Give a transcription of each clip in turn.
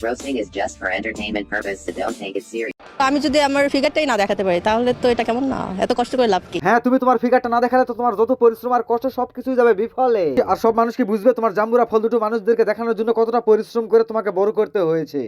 Roasting is just for entertainment purpose, so don't take it serious. আমি যদি আমার ফিগারটাই না দেখাতে পারি তাহলে তো এটা কেমন না, এত কষ্ট করে লাভ কি? হ্যাঁ, তুমি তোমার ফিগারটা না দেখালে তো তোমার যত পরিশ্রম আর কষ্ট সবকিছুই যাবে বিফলে। আর সব মানুষ কি বুঝবে তোমার জাম্বুরা ফল দুটো মানুষদেরকে দেখানোর জন্য কতটা পরিশ্রম করে তোমাকে বড় করতে হয়েছে।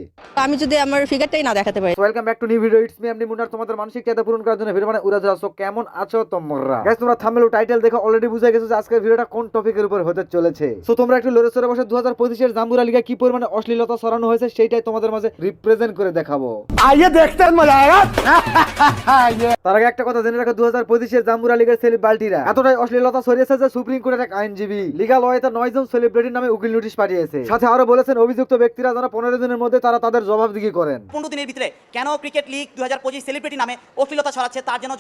আমি যদি আমার ফিগারটাই না দেখাতে পারি। Welcome back to new video. It's me MD মুন্নার। তোমাদের মানসিক চাহিদা পূরণ করার জন্য ভিডিও মানে উড়াতে আসো। কেমন আছো তোমরা? গাইস, তোমরা থাম্বনেল ও টাইটেল দেখে অলরেডি বুঝে গেছো যে আজকের ভিডিওটা কোন টপিকের উপর হতে চলেছে। সো তোমরা একটু লড়ে চড়ে বসে 2025 এর জাম্বুরা লিগে কি পরিমাণে অশ্লীলতা ছড়ানো হয়েছে সেইটাই তোমাদের মাঝে রিপ্রেজেন্ট করে দেখাবো। आइए देखते हैं मजा आएगा। তার আগে একটা কথা জেনে রাখো, 2025 এর জাম্বুরা লিগের সেলিব্রিটিরা এতটাই অশ্লীলতা ছড়িয়েছে যে সুপ্রিম কোর্টের এক আইনজীবী লিগ্যাল ওয়েতে 9 জন সেলিব্রিটির নামে উকিল নোটিশ পাঠিয়েছে। সাথে আরো বলেছেন অভিযুক্ত ব্যক্তিরা যেন 15 দিনের মধ্যে তারা তাদের জবাবদিহি করেন। 15 দিনের ভিতরে কেন ক্রিকেট লিগ 2025 সেলিব্রিটি নামে অশ্লীলতা ছড়াচ্ছে তার জন্য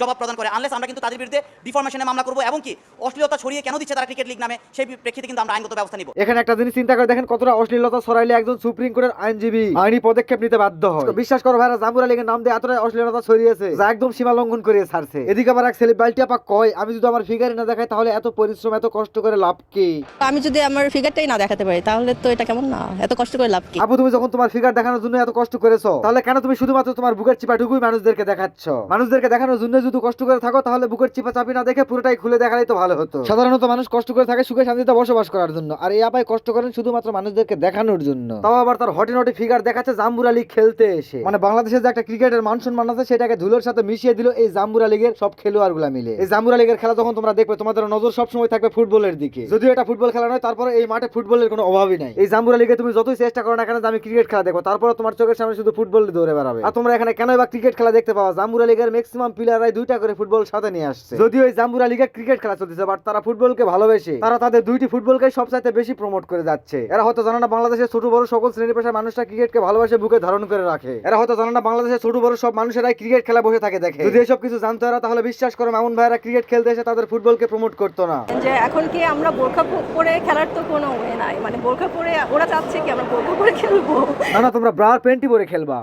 জবাব প্রদান করে। আনলেস আমরা কিন্তু তাদের বিরুদ্ধে ডিফরমেশনে মামলা করব এবং কি অশ্লীলতা ছড়িয়ে কেন দিচ্ছে তারা ক্রিকেট লিগ নামে সেই প্রেক্ষিতে কিন্তু আমরা আইনগত ব্যবস্থা নিব। এখানে একটা জিনিস চিন্তা করে দেখেন, কতটা অশ্লীলতা ছড়াইলে একজন সুপ্রিম কোর্টের আইনজীবী আইনি পদক্ষেপ নিতে বাধ্য হয়। তো বিশ্বাস করো ভাইরা, জাম্বুরা লিগের নাম দিয়ে এতটাই অশ্লীলতা ছড়িয়েছে যা একদম সীমা লঙ্ঘন করে ছাড়ছে। এদিকে আবার এক সেলিব্রিটি আপা কয়, আমি যদি আমার ফিগারই না দেখাই তাহলে এত পরিশ্রম এত কষ্ট করে লাভ কি? আমি যদি আমার ফিগারটাই না দেখাতে পারি তাহলে তো এটা কেমন না, এত কষ্ট করে লাভ কি? আপু, তুমি যখন তোমার ফিগার দেখানোর জন্য এত কষ্ট করেছো তাহলে কেন তুমি শুধুমাত্র তোমার বুকের চিপাটুকুই মানুষদেরকে দেখাচ্ছ? মানুষদেরকে দেখানোর জন্য যদি কষ্ট করে থাকো তাহলে বুকের চিপা চাপি না দেখে পুরোটাই খুলে দেখালেই তো ভালো হতো। সাধারণত মানুষ কষ্ট করে থাকে সুখে শান্তিতে বসবাস করার জন্য, আর এই আপাই কষ্ট করেন শুধুমাত্র মানুষদেরকে দেখানোর জন্য। তাও আবার তার হটে নটে ফিগার দেখাচ্ছে জাম্বুরা লিগ খেলতে এসে। মানে বাংলাদেশের যে একটা ক্রিকেটের মান সম্মান আছে সেটাকে ধুলোর সাথে মিশিয়ে দিল এই জাম্বুরা লিগের সব খেলোয়াড়গুলা মিলে। এই জাম্বুরা লিগের খেলা যখন তোমরা দেখবে তোমাদের নজর সবসময় থাকবে ফুটবলের দিকে। যদিও এটা ফুটবল খেলা নয়, তারপরে এই মাঠে ফুটবলের কোনো অভাবই নাই। এই জাম্বুরা লিগে তুমি যতই চেষ্টা করো না কেন যে আমি ক্রিকেট খেলা দেখবো, তারপরে তোমার চোখের সামনে শুধু ফুটবল দৌড়ে বেড়াবে। আর তোমরা এখানে কেন বা ক্রিকেট খেলা দেখতে পাওয়া? জাম্বুরা লিগের ম্যাক্সিমাম প্লেয়াররাই 2টা করে ফুটবল সাথে নিয়ে আসছে। যদিও এই জাম্বুরা লিগে ক্রিকেট খেলা চলতেছে, বাট তারা ফুটবলকে ভালোবেসে তারা তাদের 2টি ফুটবলকে সবচাইতে বেশি প্রমোট করে যাচ্ছে। এরা হয়তো জানে না বাংলাদেশের ছোট বড় সকল শ্রেণী পেশার মানুষরা ক্রিকেটকে ভালোবাসে বুকে ধারণ করে রাখে। এরা হয়তো জানে না বাংলাদেশের ছোট বড় সব মানুষেরাই ক্রিকেট খেলা বসে থাকে দেখে। যদি এসব কিছু জানতো এরা, তাহলে বিশ্বাস করো মামুন ভাইরা ক্রিকেট খেলতে এসে তাদের ফুটবলকে প্রমোট করতো না। যে এখন কি আমরা বোরখা পরে খেলার তো কোনো ওয়ে নাই, মানে বোরখা পরে ওরা চাচ্ছে কি আমরা বোরখা পরে খেলবো? না, তোমরা ব্রার প্যান্টি পরে খেলবা।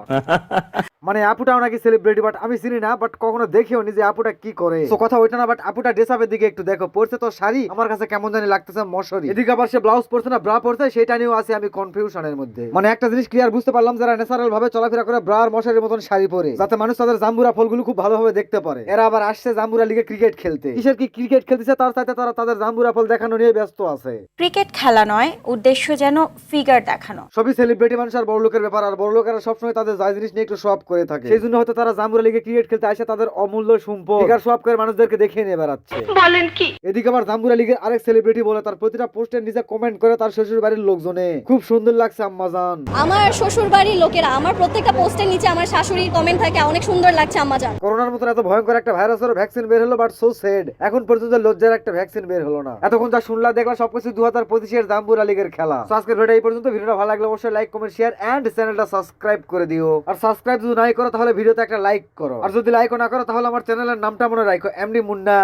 মানে আপুটাও নাকি সেলিব্রিটি, বাট আমি চিনি না, বাট কখনো দেখিও নি যে আপুটা কি করে। তো কথা ওইটা না, বাট আপুটা ড্রেস আপের দিকে একটু দেখো। পরছে তো শাড়ি, আমার কাছে কেমন জানি লাগতেছে মশারি। এদিকে আবার সে ব্লাউজ পরছে না ব্রা পরছে, সেটা নিয়েও আছে আমি কনফিউশনের মধ্যে। মানে একটা জিনিস ক্লিয়ার বুঝতে পারলাম, যারা ন্যাচারাল ভাবে চলাফেরা করে ব্রা আর মশারির মতন শাড়ি পরে, যাতে মানুষ তাদের জাম্বুরা ফলগুলো খুব ভালোভাবে দেখতে পারে। এরা আবার আসছে জাম্বুরা লিগে ক্রিকেট খেলতে। কিসের কি ক্রিকেট খেলতেছে তার সাথে তারা তাদের জাম্বুরা ফল দেখানো নিয়ে ব্যস্ত আছে। ক্রিকেট খেলা নয়, উদ্দেশ্য যেন ফিগার দেখানো। সবই সেলিব্রিটি মানুষ আর বড় লোকের ব্যাপার, আর বড় লোকেরা সবসময় তাদের যা জিনিস নিয়ে একটু শো আপ করে থাকে। সেই জন্য হয়তো তারা জাম্বুরা লিগে ক্রিকেট খেলতে আসে তাদের অমূল্য সম্পদ ফিগার শো আপ করে মানুষদেরকে দেখিয়ে নিয়ে বেড়াচ্ছে। বলেন কি? এদিকে আবার জাম্বুরা লিগের আরেক সেলিব্রিটি বলে তার প্রতিটা পোস্টের নিচে কমেন্ট করে তার শ্বশুর বাড়ির লোকজনে, খুব সুন্দর লাগছে আম্মাজান। আমার শ্বশুর বাড়ির লোকেরা আমার প্রত্যেকটা পোস্টের নিচে আমার শাশুড়ির কমেন্ট থাকে, অনেক সুন্দর লাগছে আম্মাজান। করোনার মতো এত ভয়ঙ্কর একটা ভাইরাসের ভ্যাকসিন বের হলো, বাট সো স্যাড এখন পর্যন্ত লজ্জার একটা ভ্যাকসিন বের হলো না। এতক্ষণ যা শুনলা দেখলা সবকিছু 2025 এর জাম্বুরা লিগের খেলা। তো আজকের ভিডিও এই পর্যন্ত। ভিডিওটা ভালো লাগলে অবশ্যই লাইক কমেন্ট শেয়ার এন্ড চ্যানেলটা সাবস্ক্রাইব করে দিও। আর সাবস্ক্রাইব যদি নাই করো তাহলে ভিডিওতে একটা লাইক করো, আর যদি লাইকও না করো তাহলে আমার চ্যানেলের নামটা মনে রাখো, এমডি মুন্না।